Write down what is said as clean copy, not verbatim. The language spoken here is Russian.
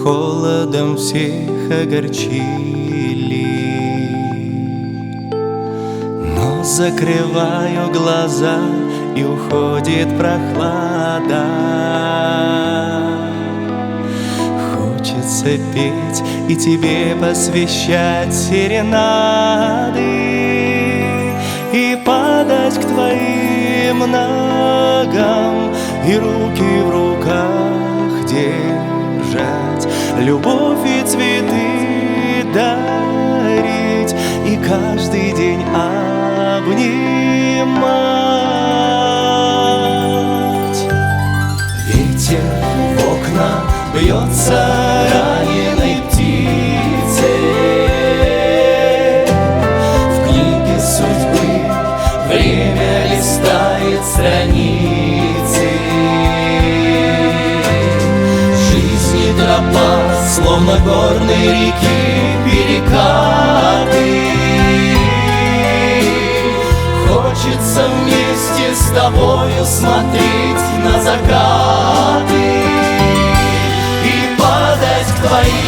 холодом всех огорчили. Но закрываю глаза, и уходит прохлада. Хочется петь и тебе посвящать серенады, и падать к твоим ногам, и руки в руках держать, любовь и цветы дарить, и каждый день обнимать. Ветер в окна бьется раненой птицей, в книге судьбы время листает страницы. Жизни тропа, словно горной реки перекаты. Хочется вместе с тобою смотреть на закаты и падать к твоим